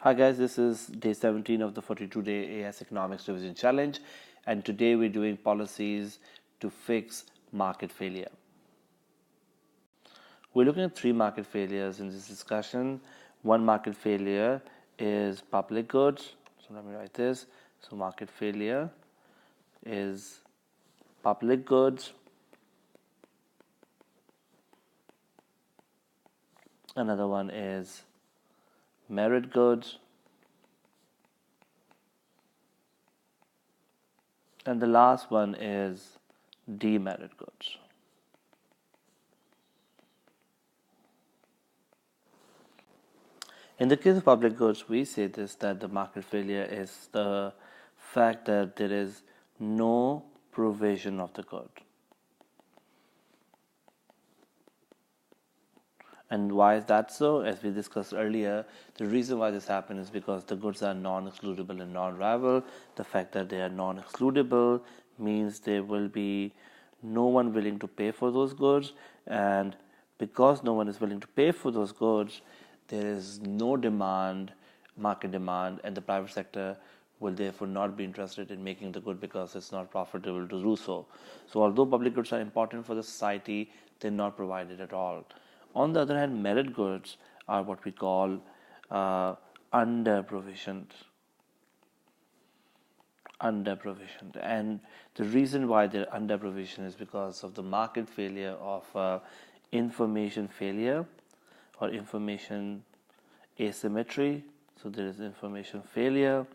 Hi guys, this is day 17 of the 42-day AS Economics Revision Challenge, and today we're doing policies to fix market failure. We're looking at three market failures in this discussion. One market failure is public goods. So let me write this. So market failure is public goods. Another one is merit goods. And the last one is demerit goods. In the case of public goods, we say this, that the market failure is the fact that there is no provision of the good. And why is that so? As we discussed earlier, the reason why this happens is because the goods are non-excludable and non-rival. The fact that they are non-excludable means there will be no one willing to pay for those goods, and because no one is willing to pay for those goods, there is no demand, market demand, and the private sector will therefore not be interested in making the good because it's not profitable to do so. So although public goods are important for the society, they're not provided at all. On the other hand, merit goods are what we call under-provisioned. And the reason why they're under-provisioned is because of the market failure of information failure or information asymmetry. So there is information failure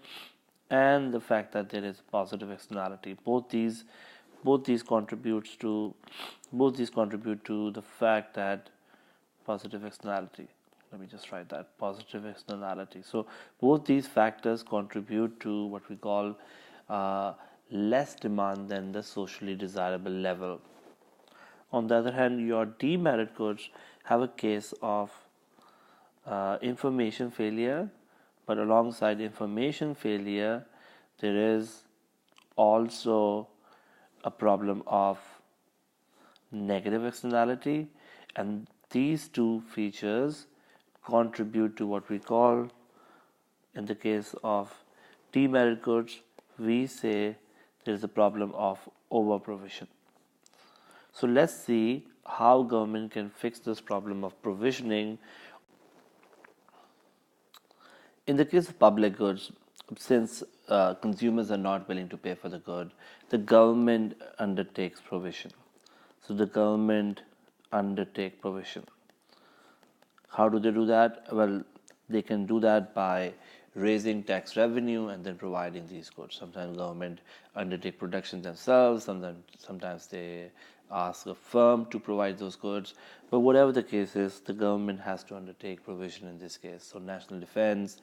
and the fact that there is positive externality. Both these contribute to the fact that positive externality. Let me just write that, positive externality. So both these factors contribute to what we call less demand than the socially desirable level. On the other hand, your demerit goods have a case of information failure, but alongside information failure, there is also a problem of negative externality, and these two features contribute to what we call, in the case of demerit goods, we say there is a problem of over-provision. So let's see how government can fix this problem of provisioning. In the case of public goods, since consumers are not willing to pay for the good, the government undertakes provision. So the government undertake provision. How do they do that? Well, they can do that by raising tax revenue and then providing these goods. Sometimes government undertake production themselves, sometimes they ask a firm to provide those goods, but whatever the case is, the government has to undertake provision in this case. So national defense,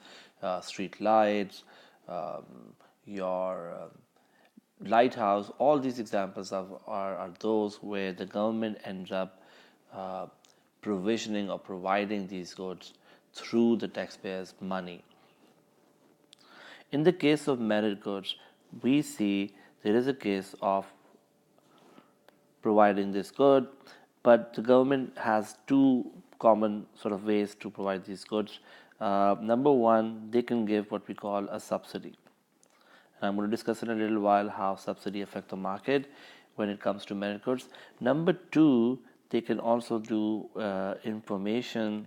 street lights, your lighthouse, all these examples are those where the government ends up provisioning or providing these goods through the taxpayers' money. In the case of merit goods, we see there is a case of providing this good, but the government has two common sort of ways to provide these goods. Number one, they can give what we call a subsidy. And I'm going to discuss in a little while how subsidy affects the market when it comes to merit goods. Number two, they can also do information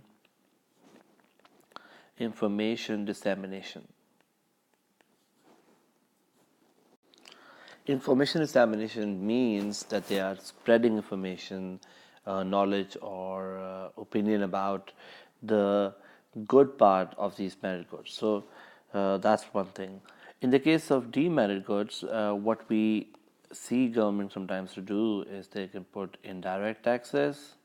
dissemination. Information dissemination means that they are spreading information, knowledge, or opinion about the good part of these merit goods. So that's one thing. In the case of demerit goods, what we see government sometimes to do is they can put indirect taxes,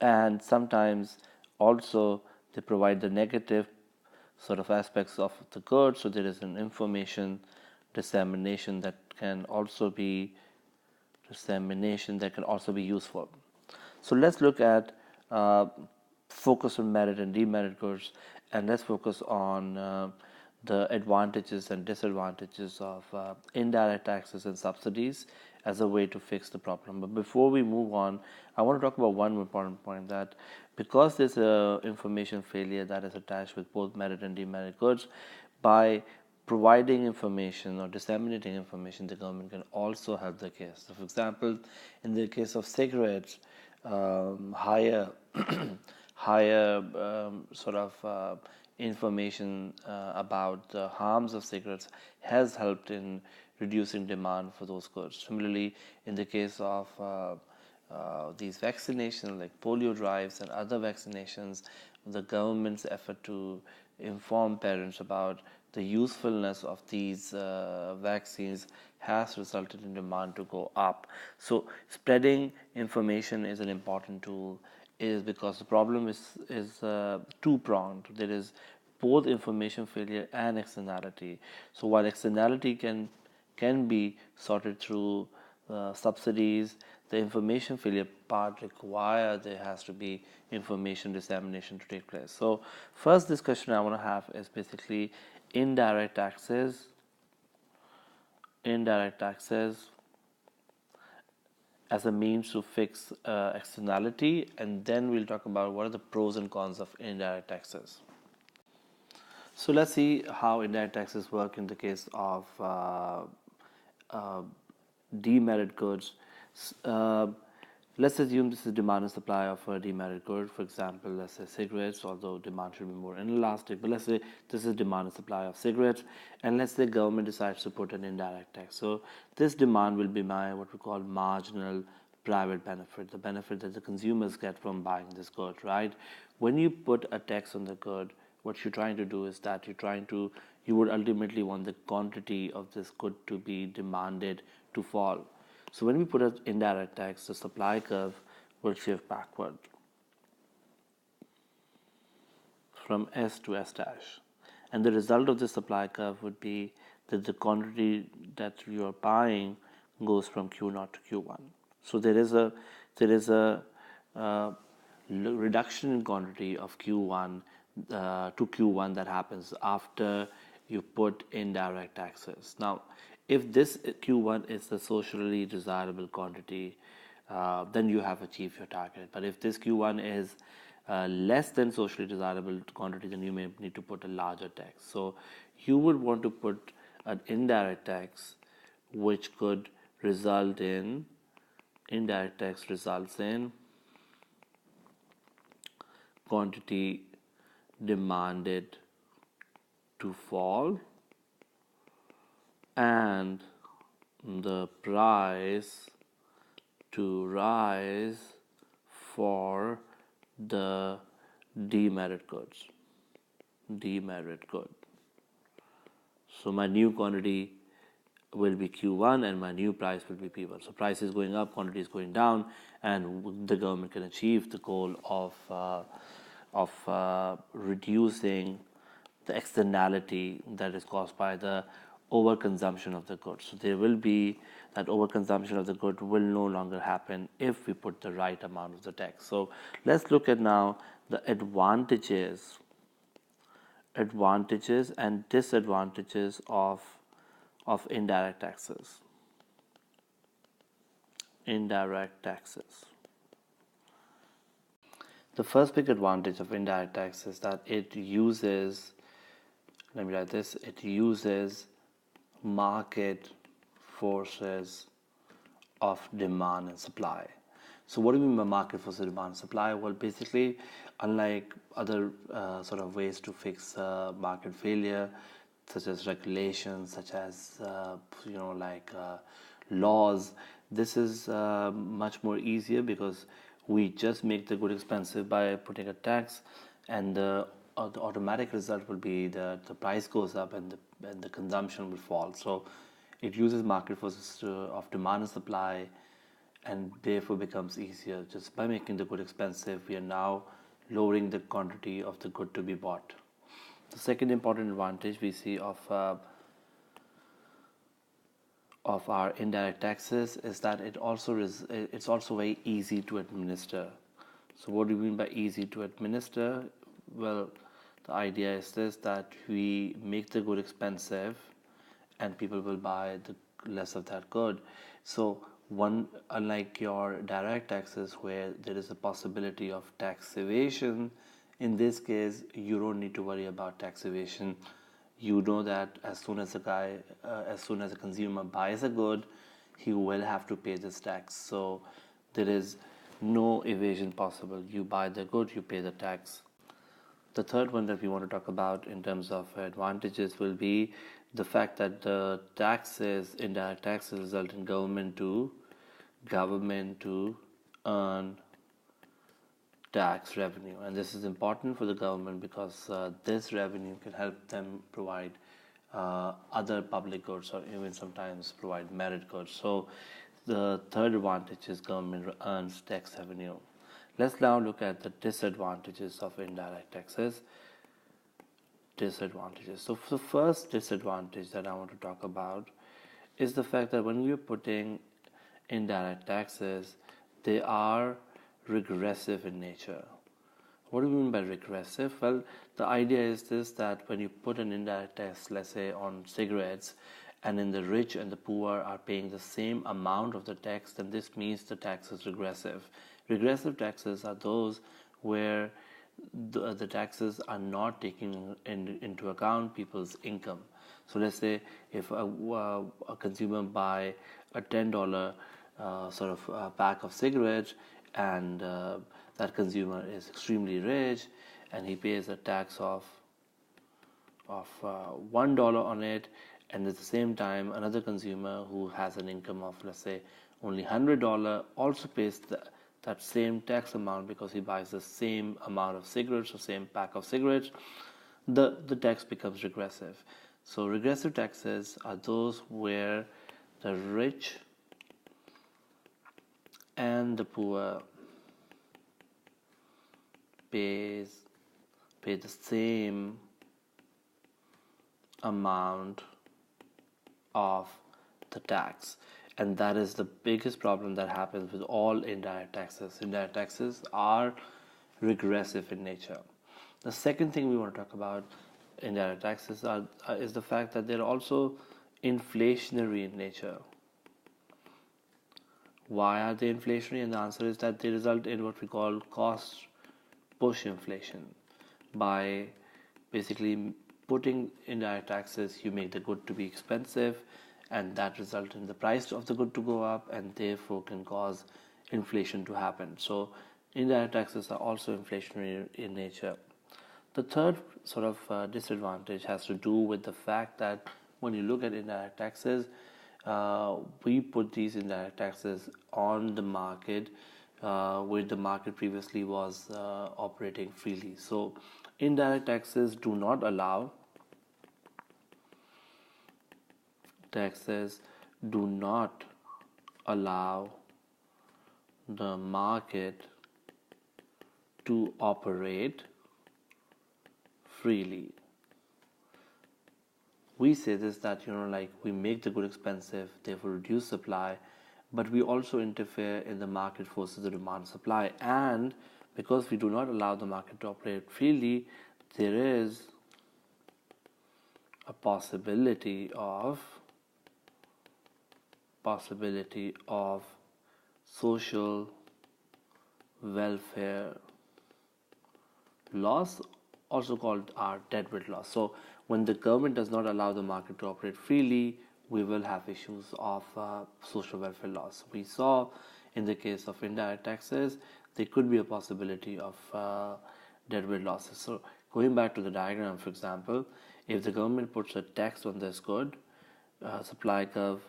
and sometimes also they provide the negative sort of aspects of the good. So there is an information dissemination that can also be useful. So let's look at focus on merit and demerit goods, and let's focus on the advantages and disadvantages of indirect taxes and subsidies, as a way to fix the problem. But before we move on, I want to talk about one important point, that because there's a information failure that is attached with both merit and demerit goods, by providing information or disseminating information, the government can also help the case. So, for example, in the case of cigarettes, higher higher information about the harms of cigarettes has helped in reducing demand for those goods. Similarly, in the case of these vaccinations like polio drives and other vaccinations, the government's effort to inform parents about the usefulness of these vaccines has resulted in demand to go up. So spreading information is an important tool, is because the problem is two-pronged. There is both information failure and externality. So while externality can be sorted through subsidies, the information failure part require there has to be information dissemination to take place. So first discussion I want to have is basically indirect taxes as a means to fix externality, and then we'll talk about what are the pros and cons of indirect taxes. So let's see how indirect taxes work in the case of demerit goods. Let's assume this is demand and supply of a demerit good. For example, let's say cigarettes, although demand should be more inelastic, but let's say this is demand and supply of cigarettes, and let's say government decides to put an indirect tax. So this demand will be what we call marginal private benefit, the benefit that the consumers get from buying this good, right? When you put a tax on the good, what you're trying to do is that you would ultimately want the quantity of this good to be demanded to fall. So when we put an indirect tax, the supply curve will shift backward from S to S dash. And the result of the supply curve would be that the quantity that you are buying goes from Q0 to Q1. So there is a reduction in quantity of Q1 to Q1 that happens after you put indirect taxes. Now, if this Q1 is the socially desirable quantity, then you have achieved your target. But if this Q1 is less than socially desirable quantity, then you may need to put a larger tax. So you would want to put an indirect tax, which could result in quantity demanded to fall and the price to rise for the demerit goods. So my new quantity will be Q1 and my new price will be P1. So price is going up, quantity is going down, and the government can achieve the goal of reducing the externality that is caused by the overconsumption of the goods. So there will be that overconsumption of the good will no longer happen if we put the right amount of the tax. So let's look at now the advantages and disadvantages of indirect taxes. The first big advantage of indirect tax is that it uses market forces of demand and supply. So what do we mean by market forces of demand and supply? Well, basically, unlike other sort of ways to fix market failure, such as regulations, such as laws, this is much more easier because we just make the good expensive by putting a tax, and the automatic result will be that the price goes up and the consumption will fall. So it uses market forces of demand and supply, and therefore becomes easier. Just by making the good expensive, we are now lowering the quantity of the good to be bought. The second important advantage we see of our indirect taxes is that it's also very easy to administer. So what do we mean by easy to administer? Well, the idea is this, that we make the good expensive and people will buy the less of that good. So One, unlike your direct taxes where there is a possibility of tax evasion, in this case you don't need to worry about tax evasion. You know that as soon as a consumer buys a good, he will have to pay this tax. So there is no evasion possible. You buy the good, you pay the tax. The third one that we want to talk about in terms of advantages will be the fact that the taxes, indirect taxes, result in government to earn tax revenue, and this is important for the government because this revenue can help them provide other public goods or even sometimes provide merit goods. So the third advantage is government earns tax revenue. Let's now look at the disadvantages of indirect taxes. So the first disadvantage that I want to talk about is the fact that when you're putting indirect taxes, they are regressive in nature. What do we mean by regressive? Well, the idea is this, that when you put an indirect tax, let's say on cigarettes, and then the rich and the poor are paying the same amount of the tax, then this means the tax is regressive. Regressive taxes are those where the taxes are not taking into account people's income. So let's say if a consumer buy a $10 pack of cigarettes, and that consumer is extremely rich and he pays a tax of $1 on it, and at the same time another consumer who has an income of, let's say, only $100 also pays that same tax amount because he buys the same amount of cigarettes or same pack of cigarettes, the tax becomes regressive. So regressive taxes are those where the rich and the poor pay the same amount of the tax. And that is the biggest problem that happens with all indirect taxes. Indirect taxes are regressive in nature. The second thing we want to talk about indirect taxes is the fact that they're also inflationary in nature. Why are they inflationary? And the answer is that they result in what we call cost push inflation. By basically putting indirect taxes, you make the good to be expensive, and that results in the price of the good to go up, and therefore can cause inflation to happen. So indirect taxes are also inflationary in nature. The third disadvantage has to do with the fact that when you look at indirect taxes, we put these indirect taxes on the market where the market previously was operating freely. So indirect taxes do not allow the market to operate freely. We say this, that we make the good expensive, therefore reduce supply, but we also interfere in the market forces, the demand supply, and because we do not allow the market to operate freely, there is a possibility of social welfare loss, also called our deadwood loss. So when the government does not allow the market to operate freely, we will have issues of social welfare loss. We saw in the case of indirect taxes, there could be a possibility of deadwood losses. So going back to the diagram, for example, if the government puts a tax on this good, supply curve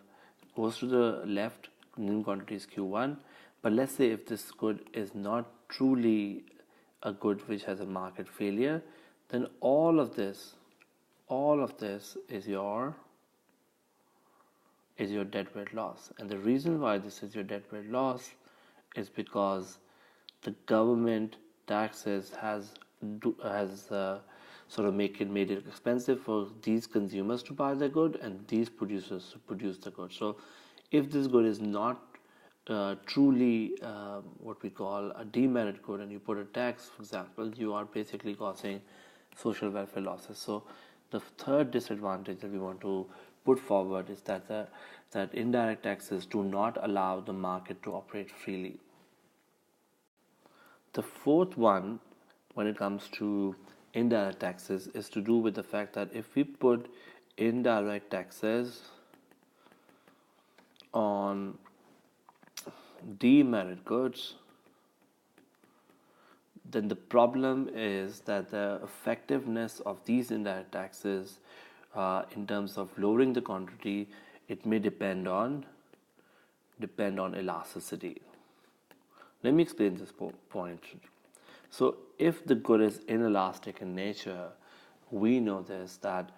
goes to the left, minimum quantity is Q1, but let's say if this good is not truly a good which has a market failure, then all of this is your deadwood loss. And the reason why this is your deadwood loss is because the government taxes has made it expensive for these consumers to buy the good and these producers to produce the good. So if this good is not truly what we call a demerit good, and you put a tax, for example, you are basically causing social welfare losses. So the third disadvantage that we want to put forward is that indirect taxes do not allow the market to operate freely. The fourth one, when it comes to indirect taxes, is to do with the fact that if we put indirect taxes on demerit goods, then the problem is that the effectiveness of these indirect taxes in terms of lowering the quantity, it may depend on elasticity. Let me explain this point. So if the good is inelastic in nature, we know this, that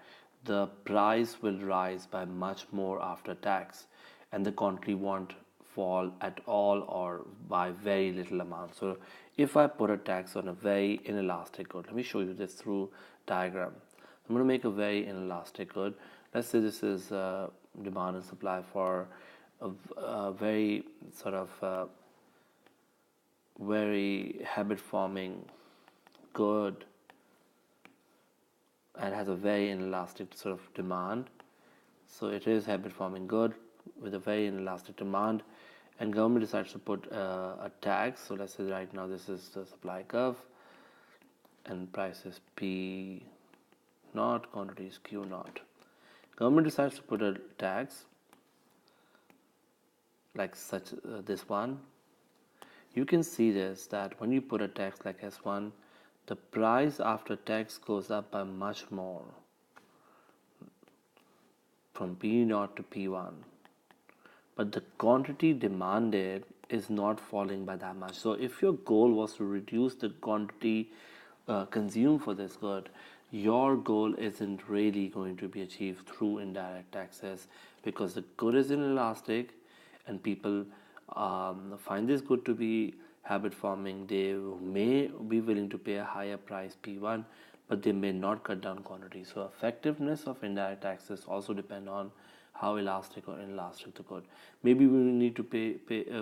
the price will rise by much more after tax, and the quantity won't fall at all or by very little amount. So if I put a tax on a very inelastic good, let me show you this through diagram. I'm going to make a very inelastic good. Let's say this is demand and supply for a very sort of very habit forming good, and has a very inelastic sort of demand. So it is habit forming good with a very inelastic demand, and government decides to put a tax. So let's say right now this is the supply curve, and price is P naught, quantity is Q naught. Government decides to put a tax like such this one. You can see this, that when you put a tax like S1, the price after tax goes up by much more, from P0 to P1, but the quantity demanded is not falling by that much. So if your goal was to reduce the quantity consumed for this good, your goal isn't really going to be achieved through indirect taxes, because the good is inelastic and people find this good to be habit forming. They may be willing to pay a higher price P1, but they may not cut down quantity. So effectiveness of indirect taxes also depend on how elastic or inelastic the good. Maybe we need to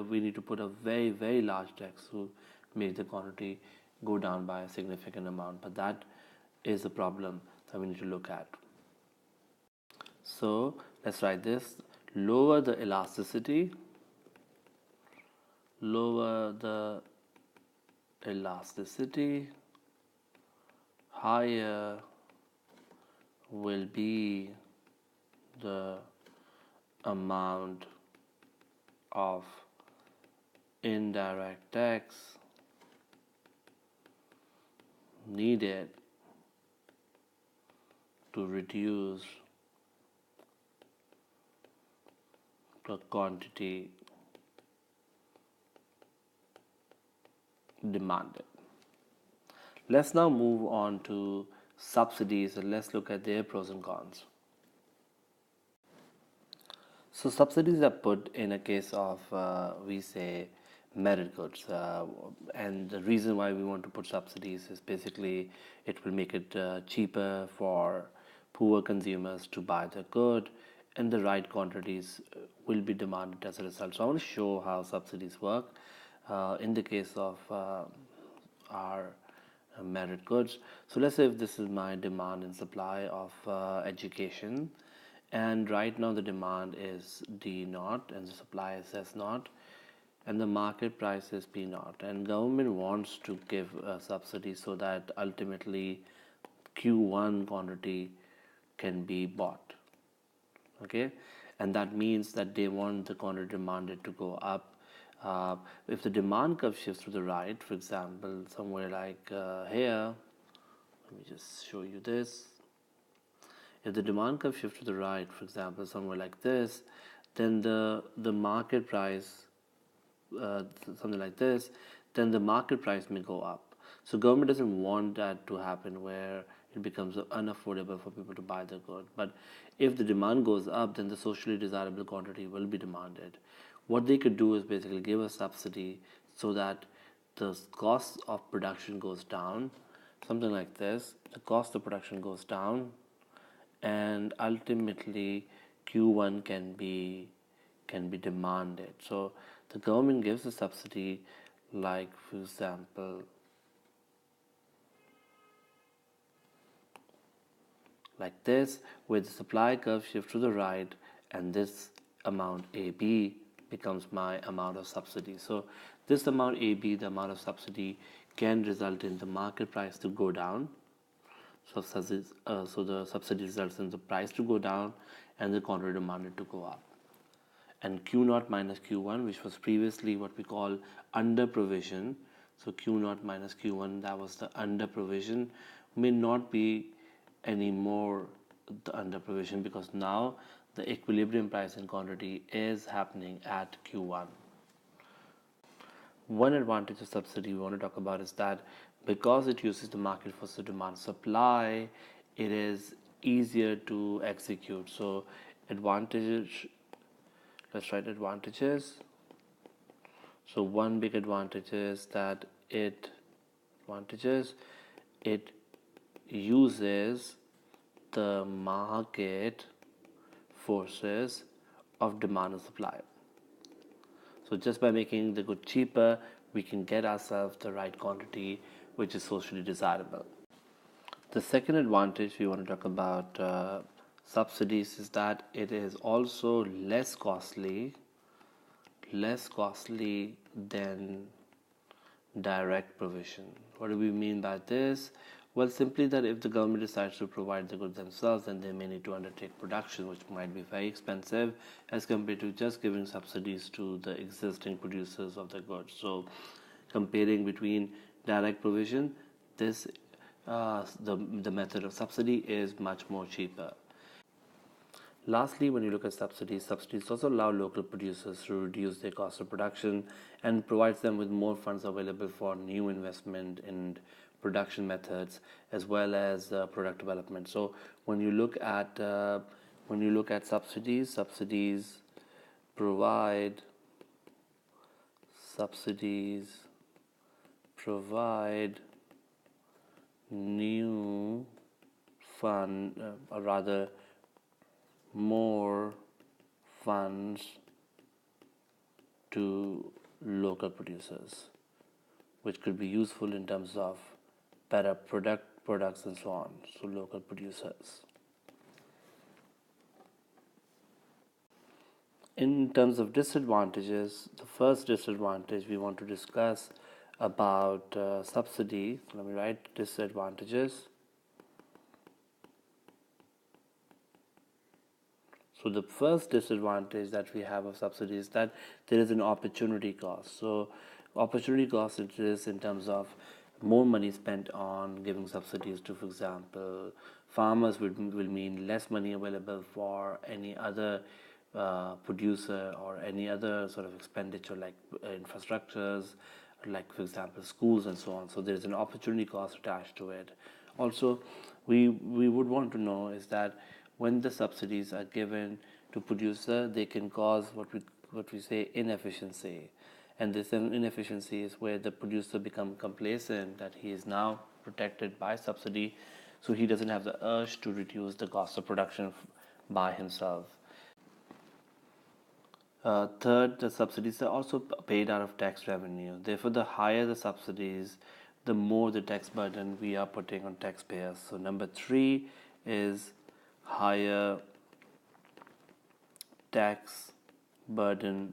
we need to put a very, very large tax to make the quantity go down by a significant amount, but that is a problem that we need to look at. So let's write this: lower the elasticity, higher will be the amount of indirect tax needed to reduce the quantity demanded. Let's now move on to subsidies, and let's look at their pros and cons. So subsidies are put in a case of we say merit goods, and the reason why we want to put subsidies is basically it will make it cheaper for poor consumers to buy the good, and the right quantities will be demanded as a result. So I want to show how subsidies work in the case of our merit goods. So let's say if this is my demand and supply of education, and right now the demand is D0 and the supply is S0, and the market price is P0, and government wants to give a subsidy so that ultimately Q1 quantity can be bought. Okay, and that means that they want the quantity demanded to go up. If the demand curve shifts to the right, for example, somewhere like here, let me just show you this. If the demand curve shifts to the right, for example, somewhere like this, then the market price, something like this, then the market price may go up. So government doesn't want that to happen, where it becomes unaffordable for people to buy the good. But if the demand goes up, then the socially desirable quantity will be demanded. What they could do is basically give a subsidy so that the cost of production goes down, something like this. The cost of production goes down, and ultimately Q1 can be demanded. So the government gives a subsidy, like for example like this, where the supply curve shifts to the right, and this amount AB becomes my amount of subsidy. So this amount AB, the amount of subsidy, can result in the market price to go down. So the subsidy results in the price to go down and the quantity demanded to go up. And Q0 minus Q1, which was previously what we call under provision, so Q0 minus Q1, that was the under provision, may not be anymore the under provision, because now the equilibrium price and quantity is happening at Q1. One advantage of subsidy we want to talk about is that because it uses the market forces demand supply, it is easier to execute. So advantage, let's write advantages. So one big advantage is that it uses the market forces of demand and supply. So just by making the good cheaper, we can get ourselves the right quantity, which is socially desirable. The second advantage we want to talk about subsidies is that it is also less costly than direct provision. What do we mean by this? Well, simply that if the government decides to provide the goods themselves, then they may need to undertake production, which might be very expensive as compared to just giving subsidies to the existing producers of the goods. So comparing between direct provision, this the method of subsidy is much more cheaper. Lastly, when you look at subsidies also allow local producers to reduce their cost of production and provides them with more funds available for new investment in production methods as well as product development. So when you look at subsidies provide new fund, or rather more funds to local producers, which could be useful in terms of better products and so on. So local producers. In terms of disadvantages, the first disadvantage we want to discuss about subsidy. Let me write disadvantages. So the first disadvantage that we have of subsidy is that there is an opportunity cost. So opportunity cost it is in terms of more money spent on giving subsidies to, for example, farmers will mean less money available for any other producer or any other sort of expenditure like infrastructures, like for example schools and so on. So there is an opportunity cost attached to it. Also, we would want to know is that when the subsidies are given to producer, they can cause what we say inefficiency, and this inefficiency is where the producer becomes complacent that he is now protected by subsidy, so he doesn't have the urge to reduce the cost of production by himself. Third, the subsidies are also paid out of tax revenue. Therefore, the higher the subsidies, the more the tax burden we are putting on taxpayers. So number 3 is higher tax burden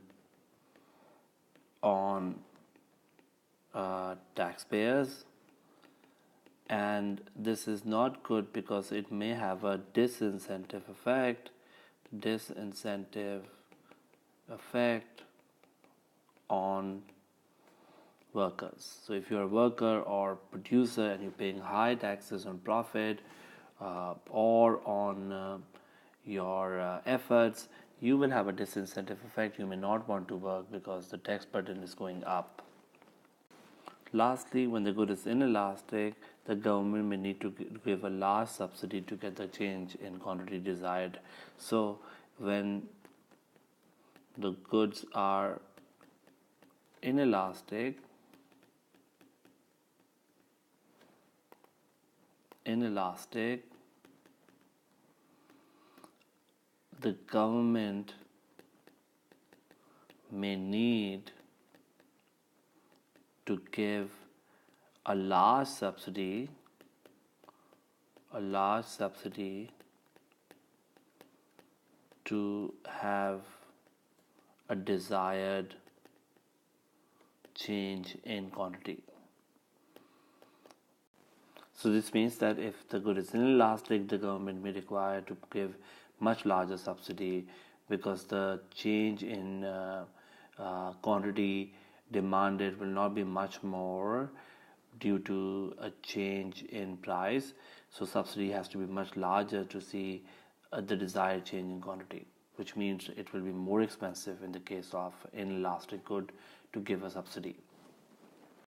on taxpayers, and this is not good because it may have a disincentive effect on workers. So if you're a worker or producer and you're paying high taxes on profit or on your efforts, you will have a disincentive effect. You may not want to work because the tax burden is going up. Lastly, when the good is inelastic, the government may need to give a large subsidy to get the change in quantity desired. So when the goods are inelastic, the government may need to give a large subsidy a large subsidy to have a desired change in quantity. So this means that if the good is inelastic, the government may require to give much larger subsidy because the change in quantity demanded will not be much more due to a change in price. So subsidy has to be much larger to see the desired change in quantity, which means it will be more expensive in the case of inelastic good to give a subsidy.